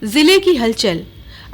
जिले की हलचल।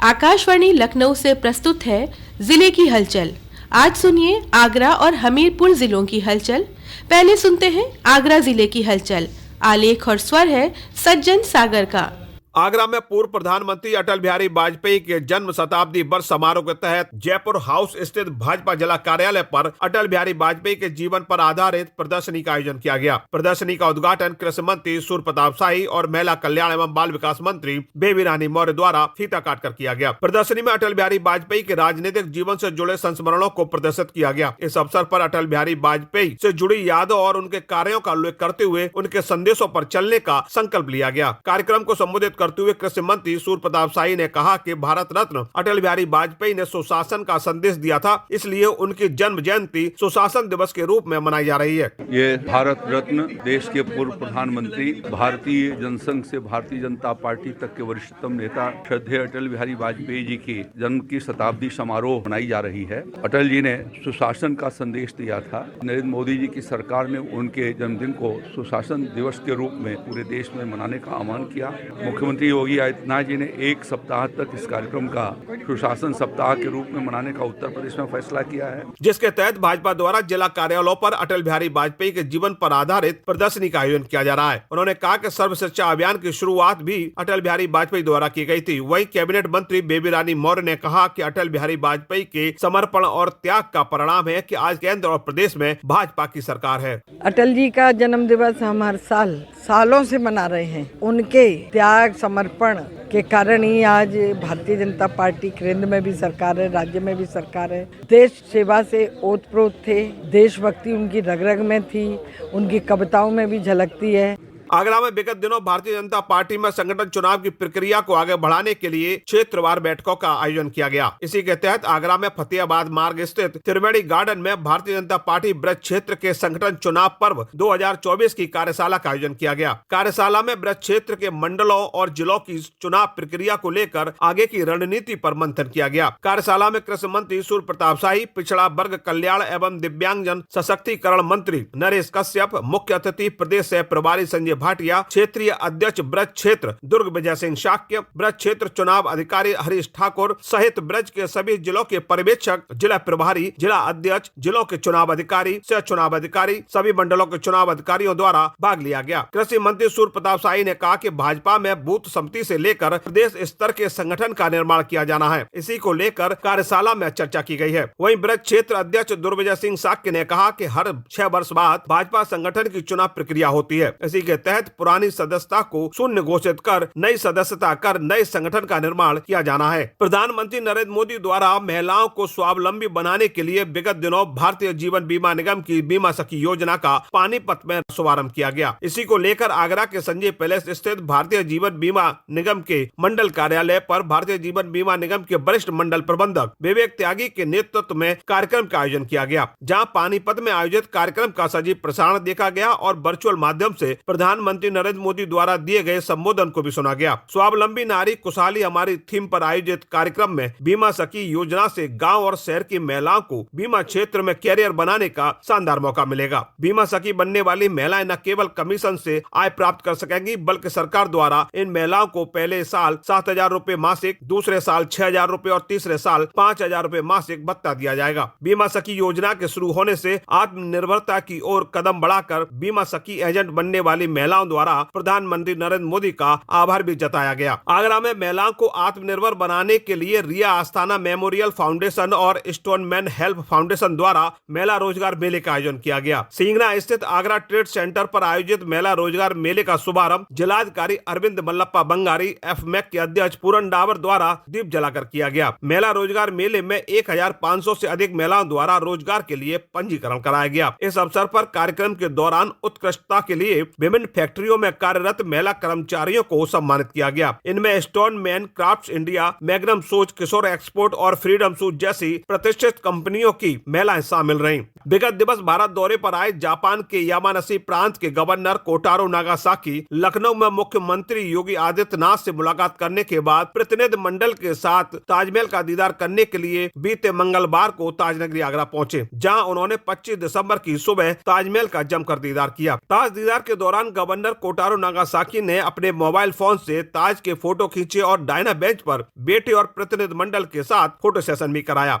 आकाशवाणी लखनऊ से प्रस्तुत है जिले की हलचल। आज सुनिए आगरा और हमीरपुर जिलों की हलचल। पहले सुनते हैं आगरा जिले की हलचल। आलेख और स्वर है सज्जन सागर का। आगरा में पूर्व प्रधानमंत्री अटल बिहारी वाजपेयी के जन्म शताब्दी वर्ष समारोह के तहत जयपुर हाउस स्थित भाजपा जिला कार्यालय पर अटल बिहारी वाजपेयी के जीवन पर आधारित प्रदर्शनी का आयोजन किया गया। प्रदर्शनी का उद्घाटन कृषि मंत्री सूर्य प्रताप शाही और महिला कल्याण एवं बाल विकास मंत्री बेबी रानी मौर्य द्वारा फीता काट कर किया गया। प्रदर्शनी में अटल बिहारी वाजपेयी के राजनीतिक जीवन से जुड़े संस्मरणों को प्रदर्शित किया गया। इस अवसर पर अटल बिहारी वाजपेयी से जुड़ी यादों और उनके कार्यों का उल्लेख करते हुए उनके संदेशों पर चलने का संकल्प लिया गया। कार्यक्रम को संबोधित करते हुए कृषि मंत्री सूर्य प्रताप शाही ने कहा कि भारत रत्न अटल बिहारी वाजपेयी ने सुशासन का संदेश दिया था, इसलिए उनकी जन्म जयंती सुशासन दिवस के रूप में मनाई जा रही है। ये भारत रत्न देश के पूर्व प्रधानमंत्री, भारतीय जनसंघ से भारतीय जनता पार्टी तक के वरिष्ठतम नेता श्रद्धेय अटल बिहारी वाजपेयी जी की जन्म की शताब्दी समारोह मनाई जा रही है। अटल जी ने सुशासन का संदेश दिया था। नरेंद्र मोदी जी की सरकार ने उनके जन्मदिन को सुशासन दिवस के रूप में पूरे देश में मनाने का आह्वान किया। मुख्यमंत्री योगी आदित्यनाथ जी ने एक सप्ताह तक इस कार्यक्रम का सुशासन सप्ताह के रूप में मनाने का उत्तर प्रदेश में फैसला किया है, जिसके तहत भाजपा द्वारा जिला कार्यालयों पर अटल बिहारी वाजपेयी के जीवन पर आधारित प्रदर्शनी का आयोजन किया जा रहा है। उन्होंने कहा कि सर्व शिक्षा अभियान की शुरुआत भी अटल बिहारी वाजपेयी द्वारा की गई थी। वहीं कैबिनेट मंत्री बेबी रानी मौर्य ने कहा कि अटल बिहारी वाजपेयी के समर्पण और त्याग का परिणाम है कि आज केंद्र और प्रदेश में भाजपा की सरकार है। अटल जी का जन्म दिवस हम हर सालों से मना रहे हैं। उनके त्याग समर्पण के कारण ही आज भारतीय जनता पार्टी केंद्र में भी सरकार है, राज्य में भी सरकार है। देश सेवा से ओतप्रोत थे, देशभक्ति उनकी रग रग में थी, उनकी कविताओं में भी झलकती है। आगरा में विगत दिनों भारतीय जनता पार्टी में संगठन चुनाव की प्रक्रिया को आगे बढ़ाने के लिए क्षेत्रवार बैठकों का आयोजन किया गया। इसी के तहत आगरा में फतेहाबाद मार्ग स्थित त्रिवेणी गार्डन में भारतीय जनता पार्टी ब्रज क्षेत्र के संगठन चुनाव पर्व 2024 की कार्यशाला का आयोजन किया गया। कार्यशाला में ब्रज क्षेत्र के मंडलों और जिलों की चुनाव प्रक्रिया को लेकर आगे की रणनीति पर मंथन किया गया। कार्यशाला में कृषि मंत्री सूर्य प्रताप शाही, पिछड़ा वर्ग कल्याण एवं दिव्यांगजन सशक्तिकरण मंत्री नरेश कश्यप, मुख्य अतिथि प्रदेश से प्रभारी संजय भाटिया, क्षेत्रीय अध्यक्ष ब्रज क्षेत्र दुर्ग विजय सिंह शाक्य, ब्रज क्षेत्र चुनाव अधिकारी हरीश ठाकुर सहित ब्रज के सभी जिलों के पर्यवेक्षक, जिला प्रभारी, जिला अध्यक्ष, जिलों के चुनाव अधिकारी, सह चुनाव अधिकारी, सभी मंडलों के चुनाव अधिकारियों द्वारा भाग लिया गया। कृषि मंत्री सूर्य प्रताप शाही ने कहा कि भाजपा में बूथ समिति से लेकर प्रदेश स्तर के संगठन का निर्माण किया जाना है। इसी को लेकर कार्यशाला में चर्चा की गई है। वहीं ब्रज क्षेत्र अध्यक्ष दुर्विजय सिंह शाक्य ने कहा कि हर 6 वर्ष बाद भाजपा संगठन की चुनाव प्रक्रिया होती है। इसी के तहत पुरानी सदस्यता को शून्य घोषित कर नई सदस्यता कर नए संगठन का निर्माण किया जाना है। प्रधानमंत्री नरेंद्र मोदी द्वारा महिलाओं को स्वावलंबी बनाने के लिए विगत दिनों भारतीय जीवन बीमा निगम की बीमा सखी योजना का पानीपत में शुभारंभ किया गया। इसी को लेकर आगरा के संजय पैलेस स्थित भारतीय जीवन बीमा निगम के मंडल कार्यालय पर भारतीय जीवन बीमा निगम के वरिष्ठ मंडल प्रबंधक विवेक त्यागी के नेतृत्व में कार्यक्रम का आयोजन किया गया, जहां पानीपत में आयोजित कार्यक्रम का सजीव प्रसारण देखा गया और वर्चुअल माध्यम से प्रधानमंत्री नरेंद्र मोदी द्वारा दिए गए संबोधन को भी सुना गया। स्वावलंबी नारी खुशहाली हमारी थीम पर आयोजित कार्यक्रम में बीमा सखी योजना से गांव और शहर की महिलाओं को बीमा क्षेत्र में कैरियर बनाने का शानदार मौका मिलेगा। बीमा सखी बनने वाली महिलाएं न केवल कमीशन से आय प्राप्त कर सकेंगी, बल्कि सरकार द्वारा इन महिलाओं को पहले साल 7,000 रूपए मासिक, दूसरे साल 6,000 रूपए और तीसरे साल 5,000 रूपए मासिक भत्ता दिया जाएगा। बीमा सखी योजना के शुरू होने से आत्मनिर्भरता की ओर कदम बढ़ाकर बीमा सखी एजेंट बनने वाली महिलाओं द्वारा प्रधानमंत्री नरेंद्र मोदी का आभार भी जताया गया। आगरा में महिलाओं को आत्मनिर्भर बनाने के लिए रिया आस्थाना मेमोरियल फाउंडेशन और स्टोनमैन हेल्प फाउंडेशन द्वारा महिला रोजगार मेले का आयोजन किया गया। सिंगना स्थित आगरा ट्रेड सेंटर पर आयोजित महिला रोजगार मेले का शुभारंभ जिलाधिकारी अरविंद मल्लप्पा बंगारी, एफमेक के अध्यक्ष पूरन डावर द्वारा दीप जलाकर किया गया। महिला रोजगार मेले में 1,500 से अधिक महिलाओं द्वारा रोजगार के लिए पंजीकरण कराया गया। इस अवसर पर कार्यक्रम के दौरान उत्कृष्टता के लिए विभिन्न फैक्ट्रियों में कार्यरत महिला कर्मचारियों को सम्मानित किया गया। इनमें Stoneman, Crafts India, Magnum shoes, Kishore export और फ्रीडम शूज जैसी प्रतिष्ठित कंपनियों की महिलाएं शामिल रहीं। विगत दिवस भारत दौरे पर आए जापान के यामानाशी प्रांत के गवर्नर कोटारो नागासाकी लखनऊ में मुख्यमंत्री योगी आदित्यनाथ से मुलाकात करने के बाद प्रतिनिधि मंडल के साथ ताजमहल का दीदार करने के लिए बीते मंगलवार को ताजनगरी आगरा पहुंचे, जहां उन्होंने 25 दिसंबर की सुबह ताजमहल का जमकर दीदार किया। ताज दीदार के दौरान गवर्नर कोटारो नागासाकी ने अपने मोबाइल फोन से ताज के फोटो खींचे और डायना बेंच पर बेटे और प्रतिनिधिमंडल के साथ फोटो सेशन भी कराया।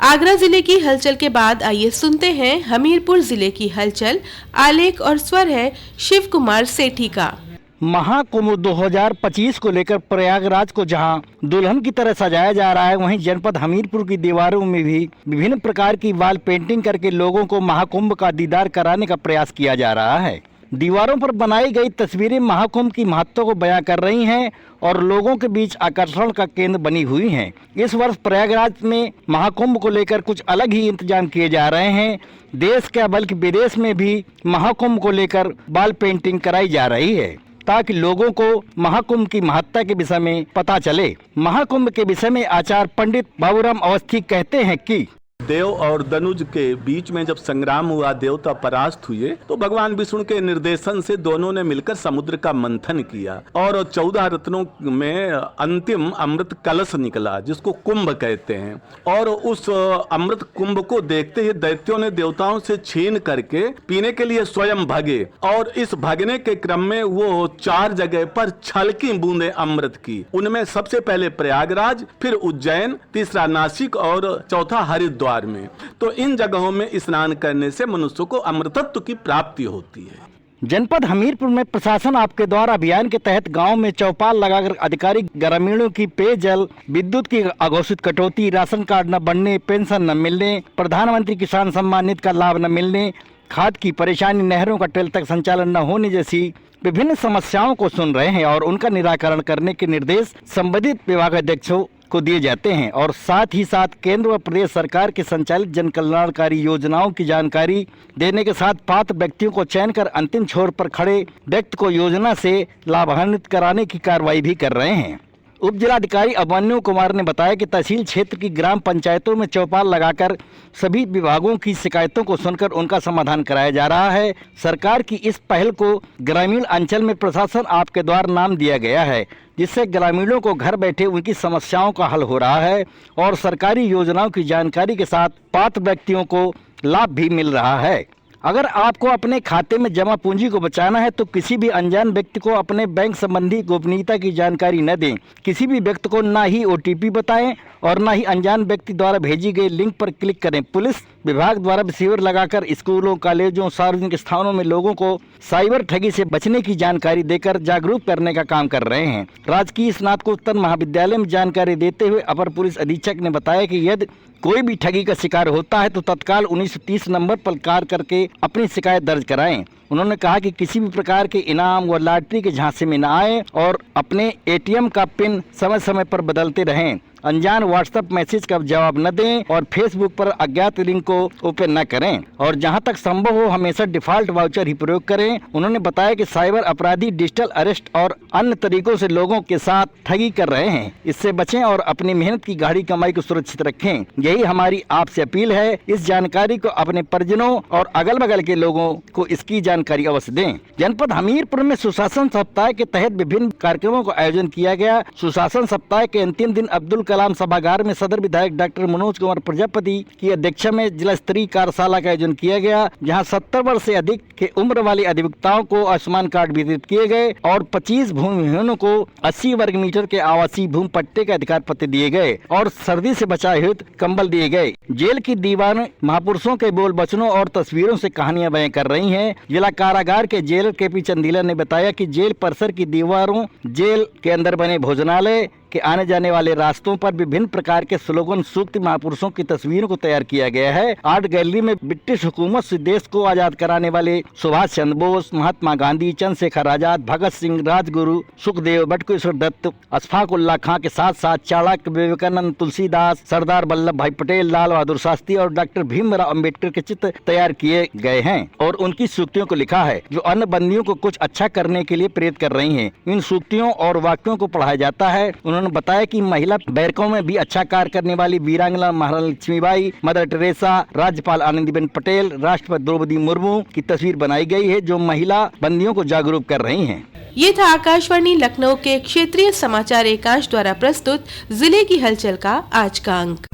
आगरा जिले की हलचल के बाद आइए सुनते हैं हमीरपुर जिले की हलचल। आलेख और स्वर है शिव कुमार सेठी का। महाकुंभ 2025 को लेकर प्रयागराज को जहां दुल्हन की तरह सजाया जा रहा है, वहीं जनपद हमीरपुर की दीवारों में भी विभिन्न प्रकार की वॉल पेंटिंग करके लोगों को महाकुंभ का दीदार कराने का प्रयास किया जा रहा है। दीवारों पर बनाई गई तस्वीरें महाकुंभ की महत्व को बयां कर रही हैं और लोगों के बीच आकर्षण का केंद्र बनी हुई हैं। इस वर्ष प्रयागराज में महाकुंभ को लेकर कुछ अलग ही इंतजाम किए जा रहे हैं। देश क्या बल्कि विदेश में भी महाकुंभ को लेकर वॉल पेंटिंग कराई जा रही है ताकि लोगों को महाकुंभ की महत्ता के विषय में पता चले। महाकुंभ के विषय में आचार्य पंडित बाबूराम अवस्थी कहते हैं कि देव और दनुज के बीच में जब संग्राम हुआ, देवता परास्त हुए, तो भगवान विष्णु के निर्देशन से दोनों ने मिलकर समुद्र का मंथन किया और 14 रत्नों में अंतिम अमृत कलश निकला जिसको कुंभ कहते हैं। और उस अमृत कुंभ को देखते ही दैत्यों ने देवताओं से छीन करके पीने के लिए स्वयं भागे और इस भागने के क्रम में वो 4 जगह पर छलकी बूंदे अमृत की। उनमें सबसे पहले प्रयागराज, फिर उज्जैन, तीसरा नासिक और चौथा हरिद्वार में। तो इन जगहों में स्नान करने से मनुष्य को अमृतत्व की प्राप्ति होती है। जनपद हमीरपुर में प्रशासन आपके द्वारा अभियान के तहत गांव में चौपाल लगाकर अधिकारी ग्रामीणों की पेयजल, विद्युत की अघोषित कटौती, राशन कार्ड न बनने, पेंशन न मिलने, प्रधानमंत्री किसान सम्मान निधि का लाभ न मिलने, खाद की परेशानी, नहरों का टेल तक संचालन न होने जैसी विभिन्न समस्याओं को सुन रहे हैं और उनका निराकरण करने के निर्देश संबंधित विभागाध्यक्षों को दिए जाते हैं और साथ ही साथ केंद्र व प्रदेश सरकार के संचालित जन कल्याणकारी योजनाओं की जानकारी देने के साथ पात्र व्यक्तियों को चयन कर अंतिम छोर पर खड़े व्यक्ति को योजना से लाभान्वित कराने की कार्रवाई भी कर रहे हैं। उप जिलाधिकारी अभिमन्यु कुमार ने बताया कि तहसील क्षेत्र की ग्राम पंचायतों में चौपाल लगाकर सभी विभागों की शिकायतों को सुनकर उनका समाधान कराया जा रहा है। सरकार की इस पहल को ग्रामीण अंचल में प्रशासन आपके द्वारा नाम दिया गया है, जिससे ग्रामीणों को घर बैठे उनकी समस्याओं का हल हो रहा है और सरकारी योजनाओं की जानकारी के साथ पात्र व्यक्तियों को लाभ भी मिल रहा है। अगर आपको अपने खाते में जमा पूंजी को बचाना है तो किसी भी अनजान व्यक्ति को अपने बैंक संबंधी गोपनीयता की जानकारी न दें। किसी भी व्यक्ति को ना ही OTP बताएं और ना ही अनजान व्यक्ति द्वारा भेजी गई लिंक पर क्लिक करें। पुलिस विभाग द्वारा शिविर लगाकर स्कूलों, कॉलेजों, सार्वजनिक स्थानों में लोगों को साइबर ठगी से बचने की जानकारी देकर जागरूक करने का काम कर रहे हैं। राजकीय स्नातकोत्तर महाविद्यालय में जानकारी देते हुए अपर पुलिस अधीक्षक ने बताया कि यदि कोई भी ठगी का शिकार होता है तो तत्काल 1930 नंबर पर कॉल करके अपनी शिकायत दर्ज कराएं। उन्होंने कहा कि किसी भी प्रकार के इनाम व लॉटरी के झांसे में न आए और अपने ATM का पिन समय समय पर बदलते रहें। अनजान व्हाट्सएप मैसेज का जवाब न दें और फेसबुक पर अज्ञात लिंक को ओपन न करें और जहां तक संभव हो हमेशा डिफॉल्ट वाउचर ही प्रयोग करें। उन्होंने बताया कि साइबर अपराधी डिजिटल अरेस्ट और अन्य तरीकों से लोगों के साथ ठगी कर रहे हैं। इससे बचें और अपनी मेहनत की गाढ़ी कमाई को सुरक्षित रखें। यही हमारी आपसे अपील है। इस जानकारी को अपने परिजनों और अगल बगल के लोगों को इसकी जानकारी अवश्य दें। जनपद हमीरपुर में सुशासन सप्ताह के तहत विभिन्न कार्यक्रमों का आयोजन किया गया। सुशासन सप्ताह के अंतिम दिन अब्दुल कलाम सभागार में सदर विधायक डॉक्टर मनोज कुमार प्रजापति की अध्यक्षता में जिला स्तरीय कार्यशाला का आयोजन किया गया, जहां 70 वर्ष से अधिक के उम्र वाले अधिवक्ताओं को आयुष्मान कार्ड वितरित किए गए और 25 भूमिहीनों को 80 वर्ग मीटर के आवासीय भूमि पट्टे के अधिकार पत्र दिए गए और सर्दी से बचाव हेतु कंबल दिए गए। जेल की दीवारें महापुरुषों के बोल वचनों और तस्वीरों से कहानियां बयां कर रही हैं। जिला कारागार के जेलर KP चंदीला ने बताया कि जेल परिसर की दीवारों, जेल के अंदर बने भोजनालय के आने जाने वाले रास्तों पर विभिन्न प्रकार के स्लोगन, सूक्त महापुरुषों की तस्वीरों को तैयार किया गया है। आर्ट गैलरी में ब्रिटिश हुकूमत से देश को आजाद कराने वाले सुभाष चंद्र बोस, महात्मा गांधी, चंद्रशेखर आजाद, भगत सिंह, राजगुरु, सुखदेव, बटुकेश्वर दत्त, अशफाक उल्लाह खां के साथ साथ चाणक्य, विवेकानंद, तुलसीदास, सरदार वल्लभ भाई पटेल, लाल बहादुर शास्त्री और डॉक्टर भीमराव अम्बेडकर के चित्र तैयार किए गए हैं और उनकी सूक्तियों को लिखा है जो अन्य बंदियों को कुछ अच्छा करने के लिए प्रेरित कर रही है। इन सूक्तियों और वाक्यों को पढ़ाया जाता है। उन्होंने बताया कि महिला बैरकों में भी अच्छा कार्य करने वाली वीरांगना महारानी लक्ष्मीबाई, मदर टेरेसा, राज्यपाल आनंदीबेन पटेल, राष्ट्रपति द्रौपदी मुर्मू की तस्वीर बनाई गई है जो महिला बंदियों को जागरूक कर रही हैं। ये था आकाशवाणी लखनऊ के क्षेत्रीय समाचार एकांश द्वारा प्रस्तुत जिले की हलचल का आज का अंक।